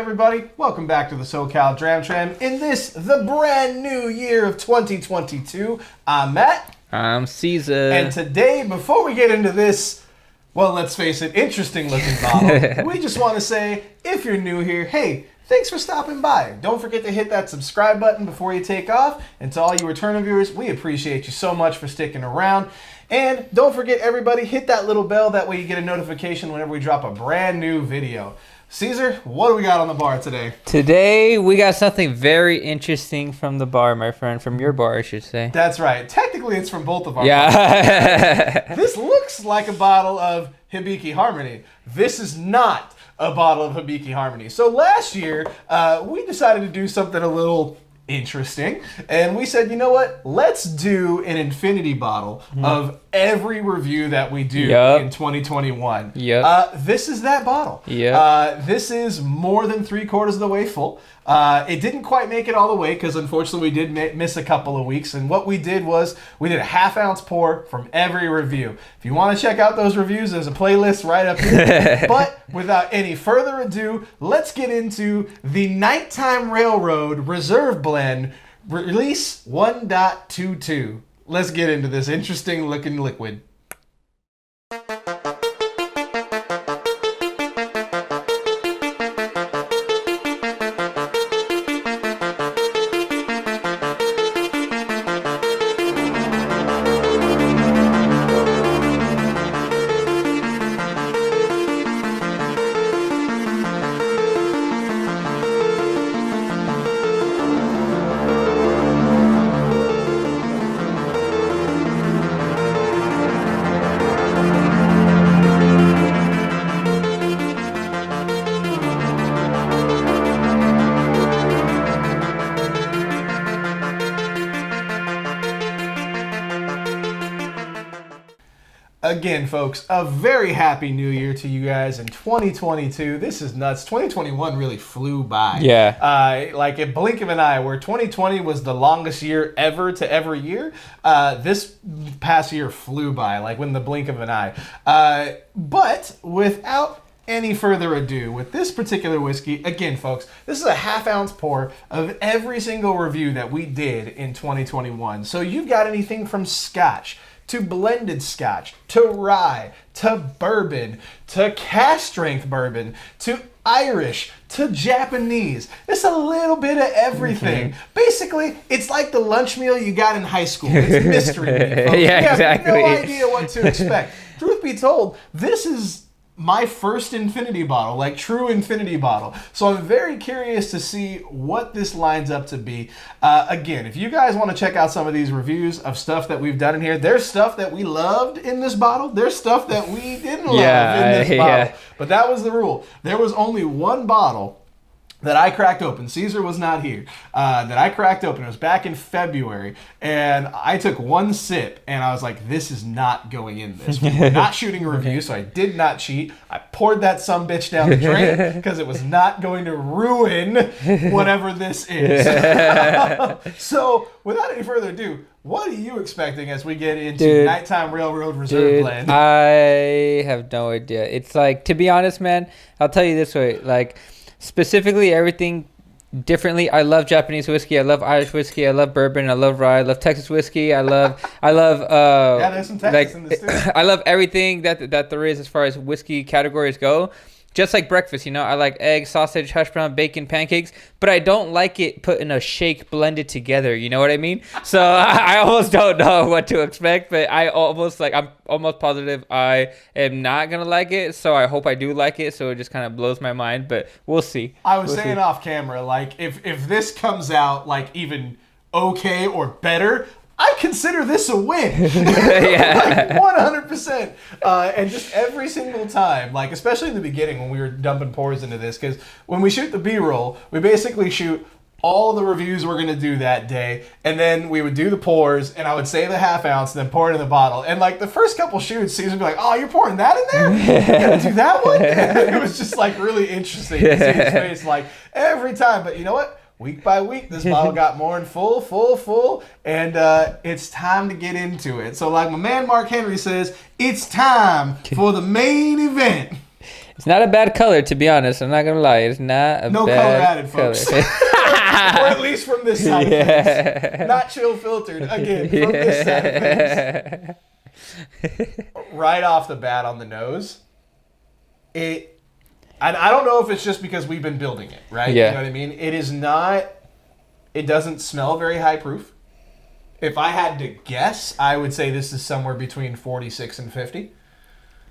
everybody? Welcome back to the SoCal Dram Tram. In this, the brand new year of 2022, I'm Matt. I'm Caesar. And today, before we get into this, well, let's face it, interesting looking bottle, we just want to say, if you're new here, hey, thanks for stopping by. Don't forget to hit that subscribe button before you take off. And to all you returning viewers, we appreciate you so much for sticking around. And don't forget, everybody, hit that little bell. That way you get a notification whenever we drop a brand new video. Caesar, what do we got on the bar today? Today, we got something very interesting from the bar, my friend. From your bar, I should say. That's right. Technically, it's from both of our bars. This looks like a bottle of Hibiki Harmony. This is not a bottle of Hibiki Harmony. So last year, we decided to do something a little interesting. And we said, you know what? Let's do an infinity bottle of every review that we do in 2021. This is that bottle. This is more than 3/4 of the way full. It didn't quite make it all the way because unfortunately we did miss a couple of weeks. And what we did was we did a 1/2 ounce pour from every review. If you want to check out those reviews, there's a playlist right up here. But without any further ado, let's get into the Nighttime Railroad Reserve Blend Release 1.22. Let's get into this interesting looking liquid. Again, folks, a very happy new year to you guys in 2022. This is nuts. 2021 really flew by. Like a blink of an eye, where 2020 was the longest year ever to every year. This past year flew by, like in the blink of an eye. But without any further ado, with this particular whiskey, again, folks, this is a 1/2 ounce pour of every single review that we did in 2021. So you've got anything from Scotch to blended Scotch, to rye, to bourbon, to cask strength bourbon, to Irish, to Japanese. It's a little bit of everything. Basically, it's like the lunch meal you got in high school. It's mystery meat, folks. Exactly. You have no idea what to expect. Truth be told, this is my first infinity bottle, like true infinity bottle. So I'm very curious to see what this lines up to be. Again, if you guys want to check out some of these reviews of stuff that we've done in here, there's stuff that we loved in this bottle. There's stuff that we didn't love in this bottle. But that was the rule. There was only one bottle that I cracked open. Caesar was not here. That I cracked open. It was back in February. And I took one sip and I was like, this is not going in this. We were not shooting a review, so I did not cheat. I poured that sumbitch down the drain because it was not going to ruin whatever this is. So without any further ado, what are you expecting as we get into Nighttime Railroad Reserve Blend? I have no idea. It's like, to be honest, man, I'll tell you this way, like, specifically everything differently. I love Japanese whiskey. I love Irish whiskey. I love bourbon. I love rye. I love Texas whiskey. I love yeah, there's some Texas in this too. I love everything that there is as far as whiskey categories go. Just like breakfast, you know, I like eggs, sausage, hash brown, bacon, pancakes, but I don't like it put in a shake blended together. You know what I mean? So I almost don't know what to expect, but I'm almost positive I am not going to like it. So I hope I do like it. So it just kind of blows my mind, but we'll see. I was saying off camera, like if this comes out like even okay or better, I consider this a win. Like 100%. And just every single time, like especially in the beginning when we were dumping pours into this, because when we shoot the B-roll, we basically shoot all the reviews we're going to do that day, and then we would do the pours, and I would save the 1/2 ounce and then pour it in the bottle. And like the first couple shoots, Caesar would be like, oh, you're pouring that in there? You got to do that one? It was just like really interesting to see his face like every time. But you know what? Week by week, this bottle got more and full, and it's time to get into it. So like my man Mark Henry says, it's time for the main event. It's not a bad color, to be honest. I'm not gonna lie. It's not a No bad color added, folks. or at least from this side of things. Not chill filtered. Again, from this side of things. Right off the bat on the nose, I don't know if it's just because we've been building it, right? Yeah. You know what I mean? It doesn't smell very high proof. If I had to guess, I would say this is somewhere between 46 and 50.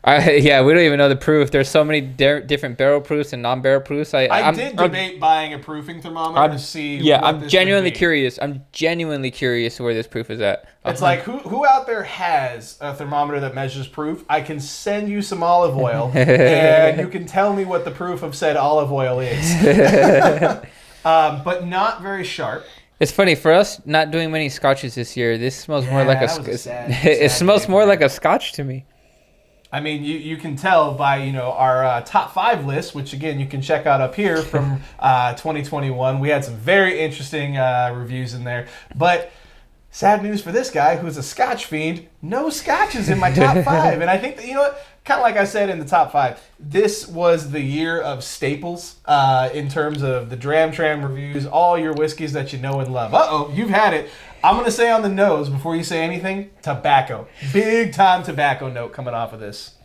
Yeah, we don't even know the proof. There's so many different barrel proofs and non-barrel proofs. I did debate buying a proofing thermometer to see. Yeah, what I'm this genuinely would be. curious. I'm genuinely curious where this proof is at. It's like, who out there has a thermometer that measures proof? I can send you some olive oil, and you can tell me what the proof of said olive oil is. But not very sharp. It's funny for us not doing many scotches this year. This smells more like it smells more like a scotch to me. I mean, you can tell by, our top 5 list, which, again, you can check out up here from 2021. We had some very interesting reviews in there. But sad news for this guy, who's a Scotch fiend, no Scotches in my top 5. And I think that, kind of like I said in the top 5, this was the year of staples in terms of the Dram Tram reviews, all your whiskeys that you know and love. Uh-oh, you've had it. I'm going to say on the nose, before you say anything, tobacco. Big time tobacco note coming off of this.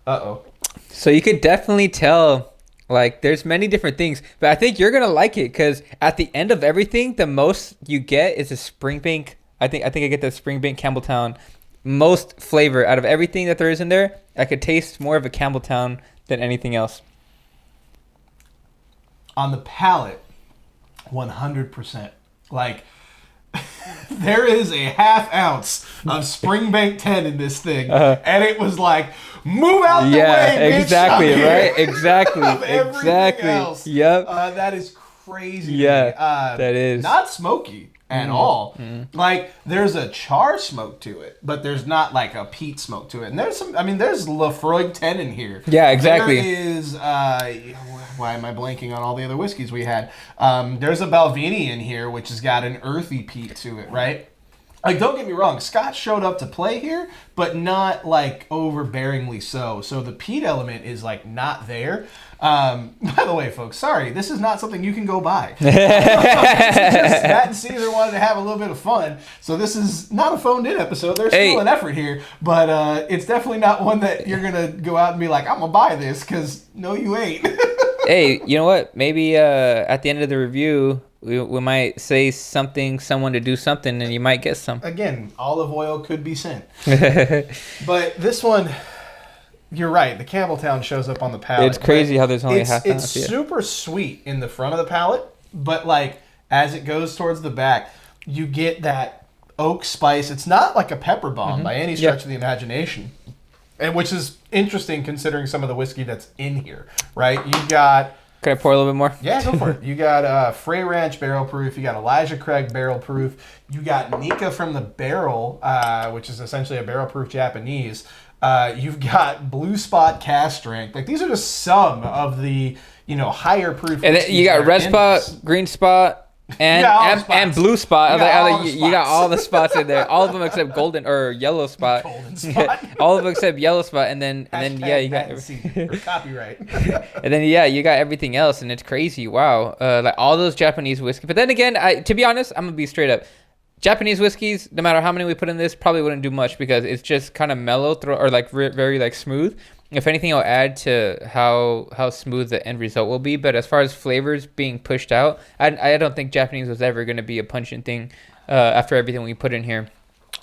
Uh-oh. So you could definitely tell, there's many different things. But I think you're going to like it because at the end of everything, the most you get is a Springbank. I think I get the Springbank Campbelltown most flavor out of everything that there is in there. I could taste more of a Campbelltown than anything else. On the palate, 100%. There is a half ounce of Springbank 10 in this thing, and it was like, move out the way, bitch. Exactly, right? Exactly, exactly. Else. Yep. That is crazy. Yeah, that is. Not smoky at all. There's a char smoke to it, but there's not a peat smoke to it. And there's there's Lafroig 10 in here. Yeah, exactly. There is, why am I blanking on all the other whiskeys we had? There's a Balvenie in here, which has got an earthy peat to it, right? Don't get me wrong, Scotch showed up to play here, but not overbearingly so. So the peat element is not there. By the way, folks, sorry, this is not something you can go buy. Matt and Caesar wanted to have a little bit of fun, so this is not a phoned-in episode. There's still an effort here, but it's definitely not one that you're going to go out and be like, I'm going to buy this, because no, you ain't. Hey, you know what? Maybe at the end of the review, we might say someone to do something, and you might get some. Again, olive oil could be sent. But this one, you're right. The Campbelltown shows up on the palate. It's crazy how there's only half It's super sweet in the front of the palate, but as it goes towards the back, you get that oak spice. It's not like a pepper bomb by any stretch of the imagination, and which is interesting considering some of the whiskey that's in here, right? You got... Can I pour a little bit more? Yeah, go for it. You got Frey Ranch barrel proof. You got Elijah Craig barrel proof. You got Nika from the Barrel, which is essentially a barrel proof Japanese. You've got Blue Spot cast strength. These are just some of the higher proof. And then you got Red Spot, Green Spot, and Blue Spot. You got all the spots in there. All of them except Golden or Yellow Spot. Golden Spot. All of them except Yellow Spot, and then you got copyright. And then you got everything else, and it's crazy. Wow, all those Japanese whiskey. But then again, to be honest, I'm gonna be straight up. Japanese whiskeys, no matter how many we put in this, probably wouldn't do much because it's just kind of mellow or very smooth. If anything, it'll add to how smooth the end result will be. But as far as flavors being pushed out, I don't think Japanese was ever going to be a pungent thing after everything we put in here.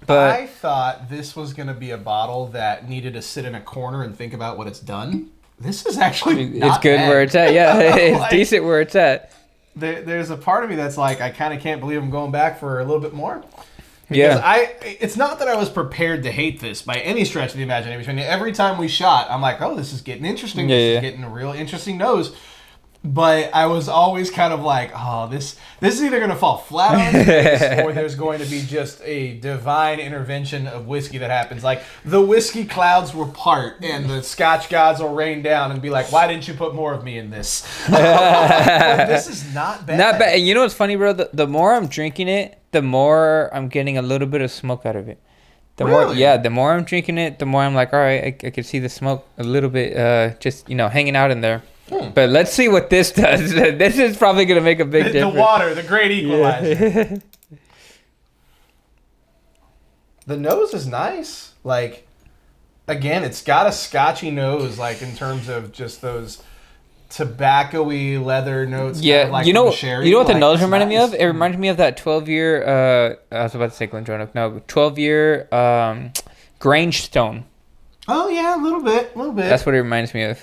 But I thought this was going to be a bottle that needed to sit in a corner and think about what it's done. This is actually not it's good bad. where it's at. Yeah, it's decent where it's at. There's a part of me that's I kind of can't believe I'm going back for a little bit more. Because it's not that I was prepared to hate this by any stretch of the imagination. Every time we shot, I'm like, oh, this is getting interesting. This is getting a real interesting nose. But I was always kind of like, oh, this is either going to fall flat on its face or there's going to be just a divine intervention of whiskey that happens. The whiskey clouds will part and the Scotch gods will rain down and be like, why didn't you put more of me in this? But this is not bad. Not bad. And you know what's funny, bro? The more I'm drinking it, the more I'm getting a little bit of smoke out of it. the more I'm drinking it, the more I'm like, all right, I could see the smoke a little bit, just hanging out in there. But let's see what this does. This is probably gonna make a big difference. The water, the great equalizer. Yeah. The nose is nice. Like, again, it's got a scotchy nose, like in terms of just those tobacco-y leather notes. Yeah, kind of like you know what the like, nose reminded me of? It reminded me of that 12-year. I was about to say Glendronach. No, 12-year Grange Stone. Oh yeah, a little bit. That's what it reminds me of.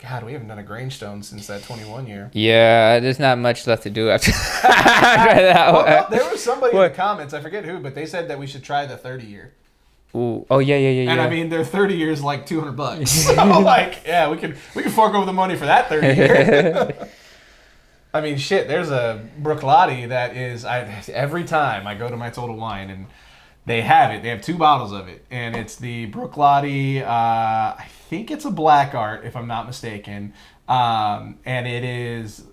God, we haven't done a Grange Stone since that 21 year. Yeah, there's not much left to do after that. Well, there was somebody in the comments, I forget who, but they said that we should try the 30 year. Ooh. Oh yeah. And I mean, their 30 years like $200. So like, yeah, we can fork over the money for that 30 year. I mean, shit. There's a Bruichladdich that is. Every time I go to my Total Wine and they have it. They have 2 bottles of it, and it's the Bruichladdich. I think it's a black art, if I'm not mistaken, and it is.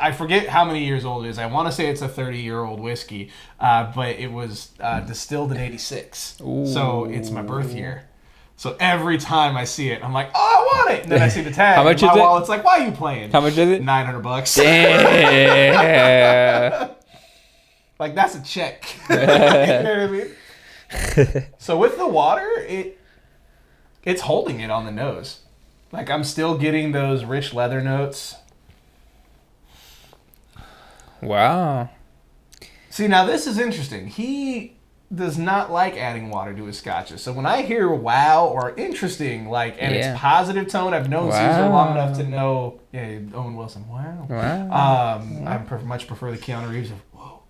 I forget how many years old it is. I want to say it's a 30-year-old whiskey, but it was distilled in '86, so it's my birth year. So every time I see it, I'm like, oh, I want it, and then I see the tag. How much is it? Wallet's like, why are you playing? How much is it? $900. Damn. Like, that's a check. You know what I mean? So with the water, it's holding it on the nose. Like, I'm still getting those rich leather notes. Wow. See, now this is interesting. He does not like adding water to his scotches. So when I hear wow or interesting, like, and it's positive tone, I've known Caesar long enough to know, Owen Wilson, wow. I much prefer the Keanu Reeves of whoa.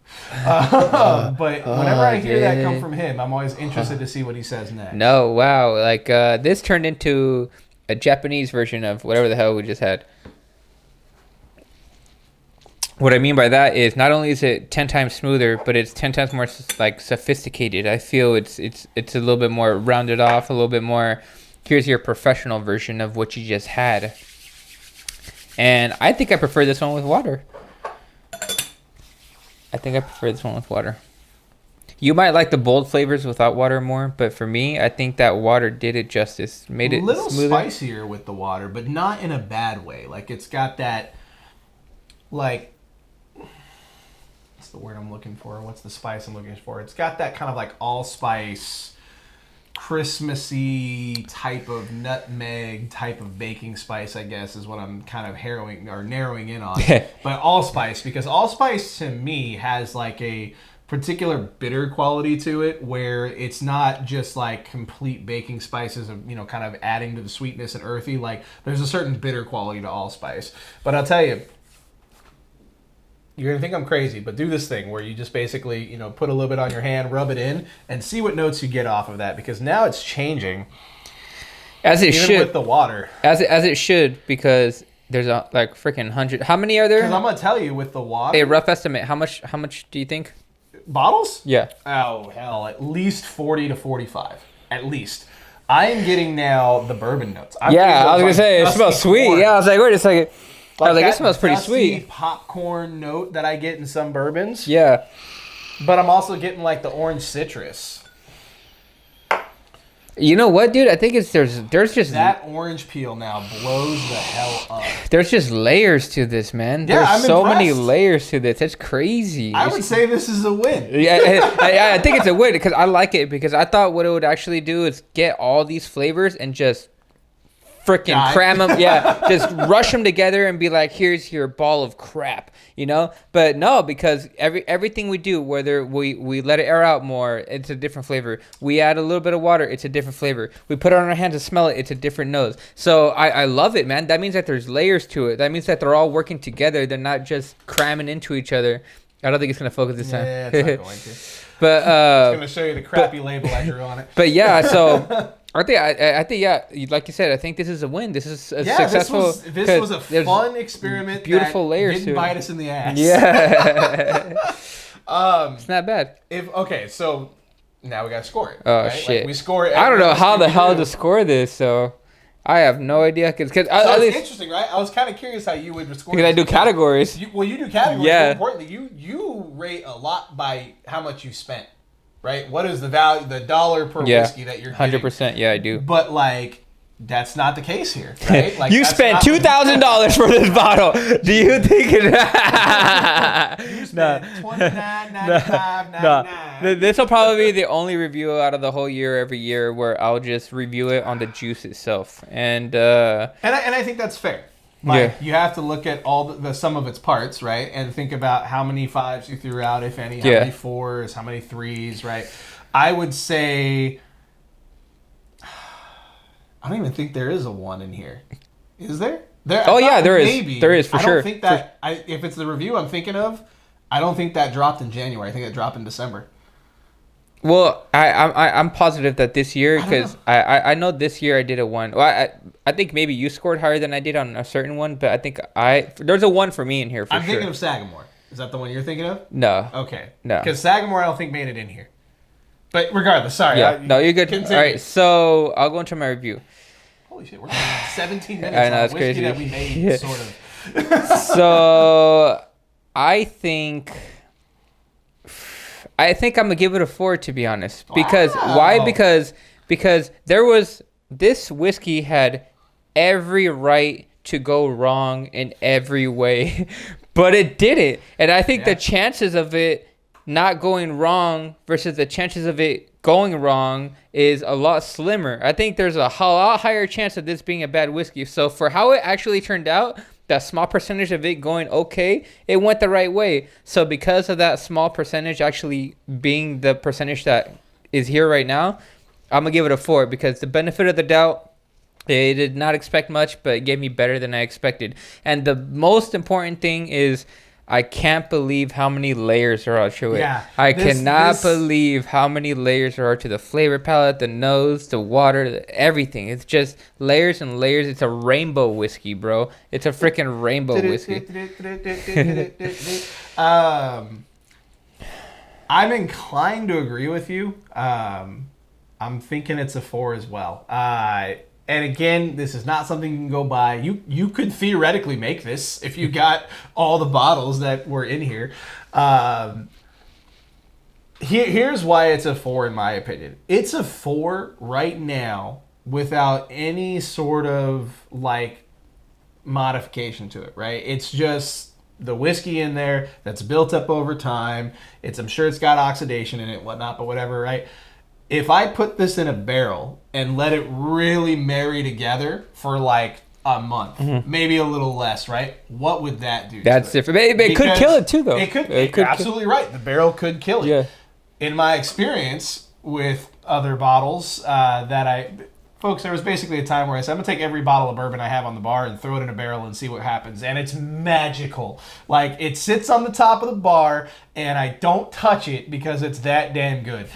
But whenever I hear that come from him, I'm always interested to see what he says next. No, wow. Like, this turned into a Japanese version of whatever the hell we just had. What I mean by that is not only is it 10 times smoother, but it's 10 times more like sophisticated. I feel it's a little bit more rounded off, a little bit more. Here's your professional version of what you just had. And I think I prefer this one with water. You might like the bold flavors without water more, but for me, I think that water did it justice. Made it a little smoother. Spicier with the water, but not in a bad way. Like, it's got that, like, what's the word I'm looking for? What's the spice I'm looking for? It's got that kind of like allspice, Christmassy type of nutmeg type of baking spice, I guess, is what I'm kind of narrowing in on. But allspice, because allspice to me has like a particular bitter quality to it, where it's not just like complete baking spices of, kind of adding to the sweetness and earthy. Like, there's a certain bitter quality to allspice. But I'll tell you, you're going to think I'm crazy, but do this thing where you just basically, put a little bit on your hand, rub it in, and see what notes you get off of that, because now it's changing. As it even should. With the water. As it should, because there's like freaking 100. How many are there? Because I'm going to tell you, with the water. A rough estimate. How much do you think? Bottles? Yeah. Oh, hell. At least 40 to 45. At least. I am getting now the bourbon notes. I was going to say, it smells sweet. Corn. Yeah, I was like, wait a second. I was like, it smells pretty sweet. Popcorn note that I get in some bourbons. Yeah. But I'm also getting like the orange citrus. You know what, dude? I think there's just that orange peel now blows the hell up. There's just layers to this, man. Yeah, there's so many layers to this. It's crazy. I would say this is a win. Yeah, I think it's a win because I like it, because I thought what it would actually do is get all these flavors and just freaking cram them. Yeah, just rush them together and be like, here's your ball of crap, But no, because everything we do, whether we let it air out more, it's a different flavor. We add a little bit of water, it's a different flavor. We put it on our hands to smell it, it's a different nose. So I love it, man. That means that there's layers to it. That means that they're all working together. They're not just cramming into each other. I don't think it's gonna focus this time. Yeah, it's not going to. But it's gonna show you the crappy label I drew on it. But yeah, so. I think, yeah, like you said, I think this is a win. This is a successful. This was a fun experiment. Beautiful layers didn't bite us in the ass. Yeah, it's not bad. So now we gotta score it. Oh right? shit, we score it. I don't know how the hell to score this, so I have no idea. Because it's interesting, right? I was kind of curious how you would score. Because I do categories. You do categories. Yeah. More importantly, you rate a lot by how much you spent. right? What is the value, the dollar per whiskey that you're getting? 100%. Yeah, I do. But like, that's not the case here, right? Like, you spent $2,000 for this bottle. Do you think it? You spent $29.95. This will probably be the only review out of the whole year every year where I'll just review it on the juice itself, and I think that's fair. Like, you have to look at all the sum of its parts, right? And think about how many 5s you threw out, if any, how many 4s, how many 3s, right? I would say, I don't even think there is a 1 in here. Is there? There maybe. is. There is, for sure. I don't think that, if it's the review I'm thinking of, I don't think that dropped in January. I think it dropped in December. Well, I'm positive that this year, because I know this year I did a 1. Well, I think maybe you scored higher than I did on a certain one, but I think there's a 1 for me in here for sure. I'm thinking of Sagamore. Is that the one you're thinking of? No. Okay. No. Because Sagamore I don't think made it in here. But regardless, sorry. Yeah. No, you're good. Continue. All right, so I'll go into my review. Holy shit, we're 17 minutes I know, on it's whiskey crazy. that we made, sort of. So I think I'm gonna give it a 4, to be honest. Because why? Because this whiskey had every right to go wrong in every way, but it didn't. And I think the chances of it not going wrong versus the chances of it going wrong is a lot slimmer. I think there's a lot higher chance of this being a bad whiskey. So for how it actually turned out, that small percentage of it going okay, it went the right way. So because of that small percentage actually being the percentage that is here right now, I'm gonna give it a 4, because the benefit of the doubt, I did not expect much, but it gave me better than I expected. And the most important thing is, I can't believe how many layers are to it. Yeah, I cannot believe how many layers there are to the flavor palette, the nose, the water, everything. It's just layers and layers. It's a rainbow whiskey, bro. It's a freaking rainbow whiskey. I'm inclined to agree with you. I'm thinking it's a 4 as well. And again, this is not something you can go buy. You could theoretically make this if you got all the bottles that were in here. Here's why it's a 4 in my opinion. It's a 4 right now without any sort of like modification to it, right? It's just the whiskey in there that's built up over time. I'm sure it's got oxidation in it, whatnot, but whatever, right? If I put this in a barrel and let it really marry together for like a month, maybe a little less, right? What would that do? That's different. It could kill it too, though. It could. You're absolutely right. The barrel could kill it. Yeah. In my experience with other bottles folks, there was basically a time where I said, I'm going to take every bottle of bourbon I have on the bar and throw it in a barrel and see what happens. And it's magical. Like, it sits on the top of the bar, and I don't touch it because it's that damn good.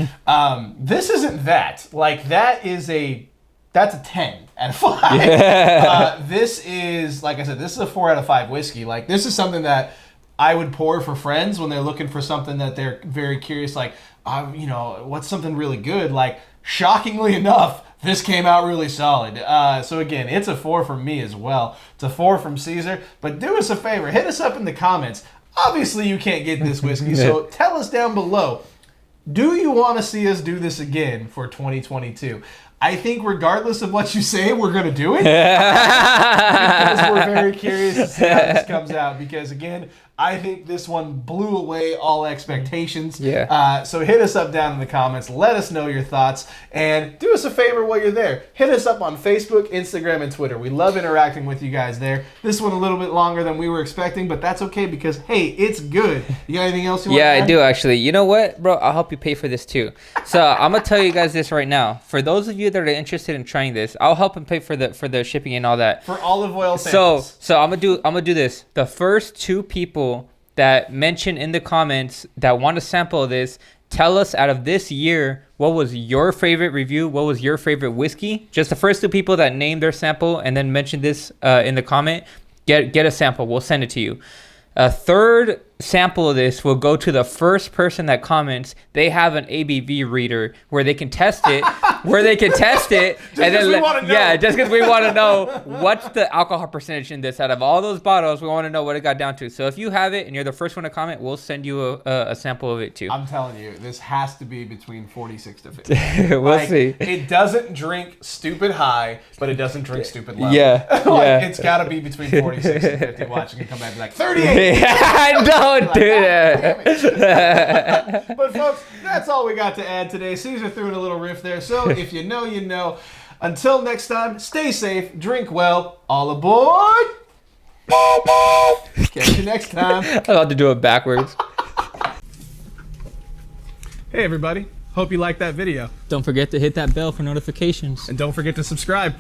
This isn't that. Like, that's a 10 out of 5. Yeah. This is, like I said, this is a 4 out of 5 whiskey. Like, this is something that I would pour for friends when they're looking for something that they're very curious, like, what's something really good? Like, shockingly enough, this came out really solid. So again, it's a 4 from me as well. It's a 4 from Caesar. But do us a favor. Hit us up in the comments. Obviously, you can't get this whiskey. So tell us down below. Do you want to see us do this again for 2022? I think regardless of what you say, we're going to do it. Because we're very curious to see how this comes out. Because again, I think this one blew away all expectations. Yeah. So hit us up down in the comments. Let us know your thoughts. And do us a favor while you're there. Hit us up on Facebook, Instagram, and Twitter. We love interacting with you guys there. This one a little bit longer than we were expecting, but that's okay because, hey, it's good. You got anything else you want to add? Yeah, I do actually. You know what, bro? I'll help you pay for this too. So I'm going to tell you guys this right now. For those of you that are interested in trying this, I'll help and pay for the shipping and all that. For olive oil samples. So I'm gonna do this. The first 2 people that mention in the comments that want to sample this, tell us out of this year what was your favorite review, what was your favorite whiskey. Just the first 2 people that name their sample and then mention this in the comment, get a sample. We'll send it to you. A third sample of this will go to the first person that comments. They have an ABV reader where they can test it, and then just because we want to know what's the alcohol percentage in this. Out of all those bottles, we want to know what it got down to. So if you have it and you're the first one to comment, we'll send you a sample of it too. I'm telling you, this has to be between 46 to 50. We'll see. It doesn't drink stupid high, but it doesn't drink stupid low. It's got to be between 46 and 50. Watching it come back and be like 38. Don't do that. But folks, that's all we got to add today. Caesar threw in a little riff there. So if you know, you know. Until next time, stay safe, drink well, all aboard. Catch you next time. I'll have to do it backwards. Hey everybody, hope you liked that video. Don't forget to hit that bell for notifications. And don't forget to subscribe.